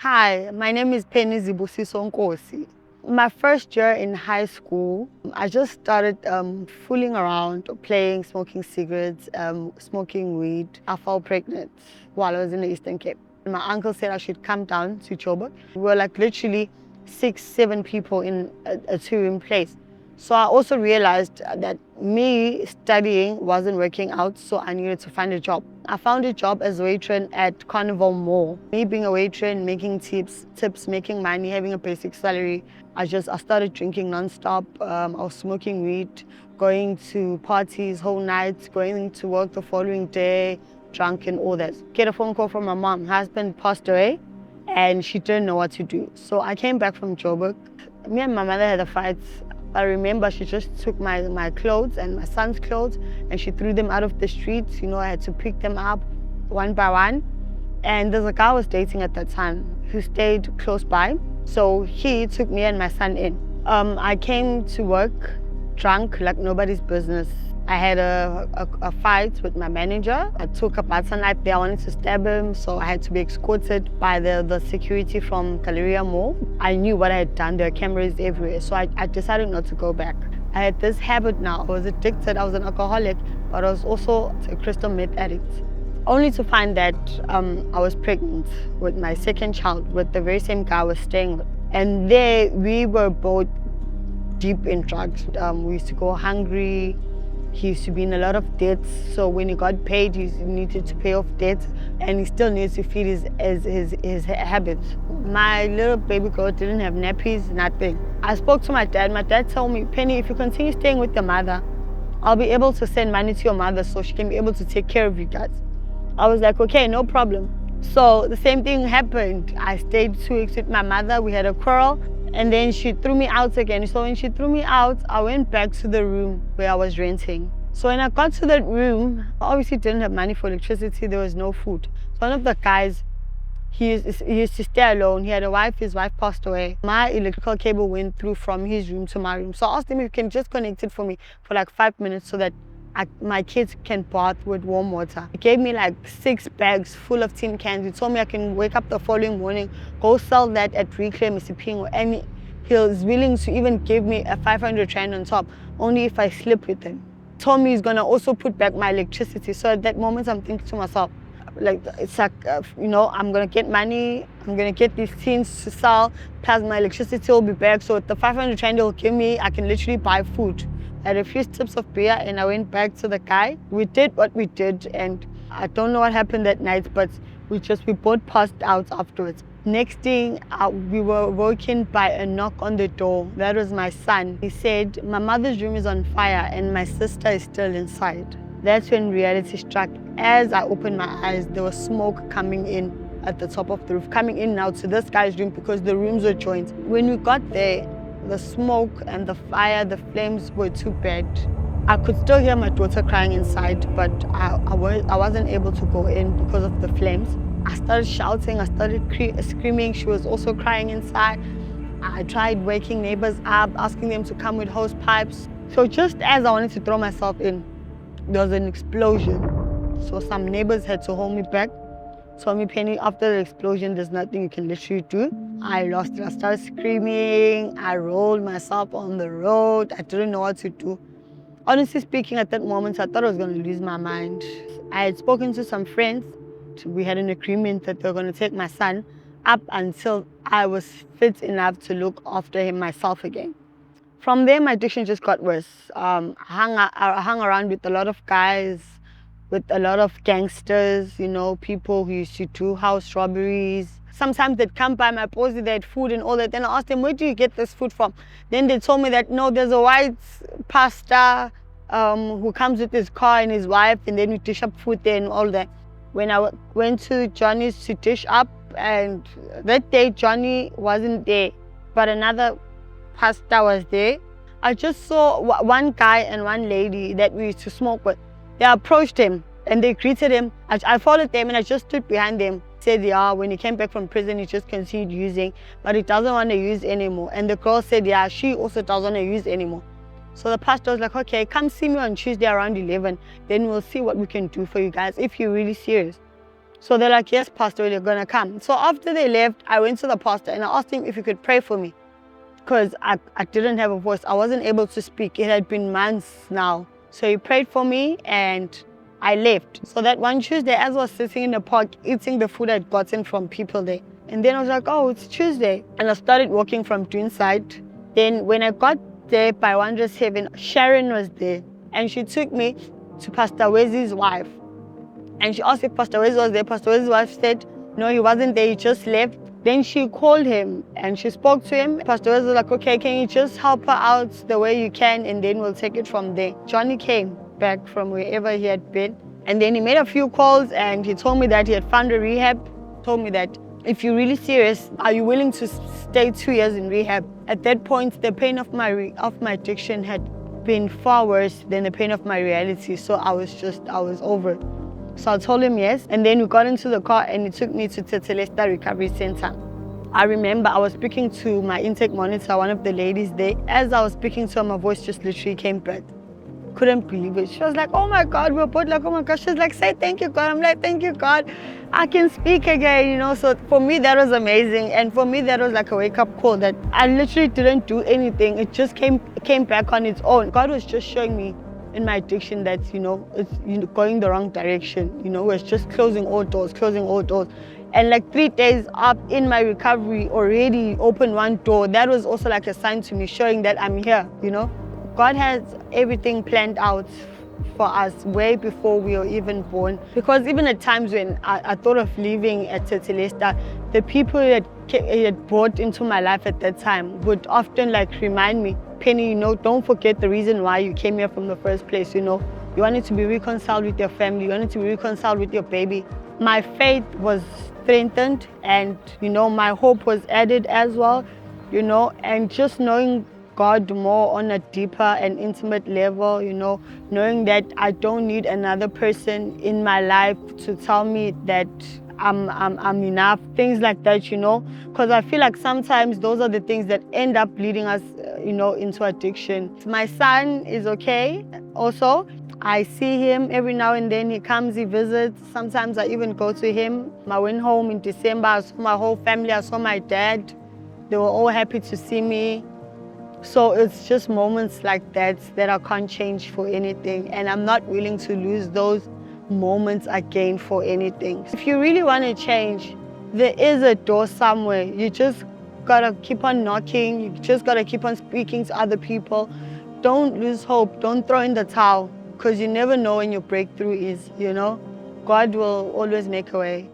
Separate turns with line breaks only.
Hi, my name is Penny Zibusiso Nkosi. My first year in high school, I just started fooling around, playing, smoking cigarettes, smoking weed. I fell pregnant while I was in the Eastern Cape. My uncle said I should come down to Joburg. We were like literally 6, 7 people in a 2-room place. So I also realized that me studying wasn't working out, so I needed to find a job. I found a job as a waitress at Carnival Mall. Me being a waitress, making tips, making money, having a basic salary, I started drinking nonstop. I was smoking weed, going to parties whole nights, going to work the following day, drunk and all that. Get a phone call from my mom. Her husband passed away and she didn't know what to do. So I came back from Joburg. Me and my mother had a fight. I remember she just took my clothes and my son's clothes and she threw them out of the streets. You know, I had to pick them up one by one. And there's a guy I was dating at that time who stayed close by. So he took me and my son in. I came to work drunk like nobody's business. I had a fight with my manager. I took a butter knife there. I wanted to stab him, so I had to be escorted by the security from Galleria Mall. I knew what I had done. There were cameras everywhere, so I decided not to go back. I had this habit now. I was addicted. I was an alcoholic, but I was also a crystal meth addict. Only to find that I was pregnant with my second child with the very same guy I was staying with. And there we were both deep in drugs. We used to go hungry. He used to be in a lot of debts, so when he got paid, he needed to pay off debts, and he still needs to feed his habits. My little baby girl didn't have nappies, nothing. I spoke to my dad. My dad told me, Penny, if you continue staying with your mother, I'll be able to send money to your mother so she can be able to take care of you guys. I was like, okay, no problem. So the same thing happened. I stayed 2 weeks with my mother. We had a quarrel. And then she threw me out again. So when she threw me out, I went back to the room where I was renting. So when I got to that room, I obviously didn't have money for electricity. There was no food. So one of the guys, he used to stay alone. He had a wife. His wife passed away. My electrical cable went through from his room to my room. So I asked him if he can just connect it for me for like 5 minutes so that my kids can bath with warm water. He gave me like 6 bags full of tin cans. He told me I can wake up the following morning, go sell that at Reclaim Isipingo, and he was willing to even give me a 500 rand on top, only if I sleep with him. He told me he's gonna also put back my electricity. So at that moment, I'm thinking to myself, like, it's like, you know, I'm gonna get money, I'm gonna get these tins to sell, plus my electricity will be back. So with the 500 rand he'll give me, I can literally buy food. I had a few sips of beer and I went back to the guy. We did what we did, and I don't know what happened that night, but we both passed out afterwards. Next thing, we were woken by a knock on the door. That was my son. He said, my mother's room is on fire and my sister is still inside. That's when reality struck. As I opened my eyes, there was smoke coming in at the top of the roof, coming in now to this guy's room because the rooms were joined. When we got there, the smoke and the fire, the flames were too bad. I could still hear my daughter crying inside, but I wasn't able to go in because of the flames. I started shouting, I started screaming. She was also crying inside. I tried waking neighbors up, asking them to come with hose pipes. So just as I wanted to throw myself in, there was an explosion. So some neighbors had to hold me back. Told me, Penny, after the explosion, there's nothing you can literally do. I lost it. I started screaming. I rolled myself on the road. I didn't know what to do. Honestly speaking, at that moment, I thought I was going to lose my mind. I had spoken to some friends. We had an agreement that they were going to take my son up until I was fit enough to look after him myself again. From there, my addiction just got worse. I hung around with a lot of guys, with a lot of gangsters, you know, people who used to do house robberies. Sometimes they'd come by my posse, they had food and all that. Then I asked them, where do you get this food from? Then they told me that, no, there's a white pastor who comes with his car and his wife, and then we dish up food there and all that. When I went to Johnny's to dish up, and that day Johnny wasn't there, but another pastor was there. I just saw one guy and one lady that we used to smoke with. They approached him and they greeted him. I followed them and I just stood behind them. Said, yeah, when he came back from prison, he just continued using, but he doesn't want to use anymore. And the girl said, yeah, she also doesn't want to use anymore. So the pastor was like, okay, come see me on Tuesday around 11. Then we'll see what we can do for you guys if you're really serious. So they're like, yes, Pastor, you're going to come. So after they left, I went to the pastor and I asked him if he could pray for me because I didn't have a voice. I wasn't able to speak. It had been months now. So he prayed for me and I left. So that one Tuesday, as I was sitting in the park eating the food I'd gotten from people there, and then I was like, oh, it's Tuesday. And I started walking from Duneside. Then when I got there by 107, Sharon was there and she took me to Pastor Wesley's wife. And she asked if Pastor Wesley was there. Pastor Wesley's wife said, no, he wasn't there, he just left. Then she called him and she spoke to him. Pastor Wesley was like, okay, can you just help her out the way you can and then we'll take it from there. Johnny came back from wherever he had been. And then he made a few calls and he told me that he had found a rehab. Told me that if you're really serious, are you willing to stay 2 years in rehab? At that point, the pain of my addiction had been far worse than the pain of my reality. So I was over it. So I told him yes, and then we got into the car and he took me to Tetelesta Recovery Center. I remember I was speaking to my intake monitor, one of the ladies there. As I was speaking to her, my voice just literally came back. Couldn't believe it. She was like, oh my God, we were both like, oh my gosh. She's like, say thank you, God. I'm like, thank you, God. I can speak again, you know. So for me, that was amazing. And for me, that was like a wake-up call that I literally didn't do anything. It just came back on its own. God was just showing me in my addiction that, it's going the wrong direction. It's just closing all doors. And like 3 days up in my recovery, already opened one door. That was also like a sign to me, showing that I'm here, God has everything planned out for us way before we were even born. Because even at times when I thought of leaving at Tetelesta, the people that he had brought into my life at that time would often remind me, Penny, don't forget the reason why you came here from the first place, You wanted to be reconciled with your family, you wanted to be reconciled with your baby. My faith was strengthened and, my hope was added as well, and just knowing God more on a deeper and intimate level, knowing that I don't need another person in my life to tell me that I'm enough, things like that, because I feel like sometimes those are the things that end up leading us, into addiction. My son is okay also. I see him every now and then. He comes, he visits. Sometimes I even go to him. I went home in December, I saw my whole family, I saw my dad. They were all happy to see me. So it's just moments like that I can't change for anything. And I'm not willing to lose those moments again for anything. If you really want to change, there is a door somewhere. You just gotta keep on knocking. You just gotta keep on speaking to other people. Don't lose hope. Don't throw in the towel, because you never know when your breakthrough is, God will always make a way.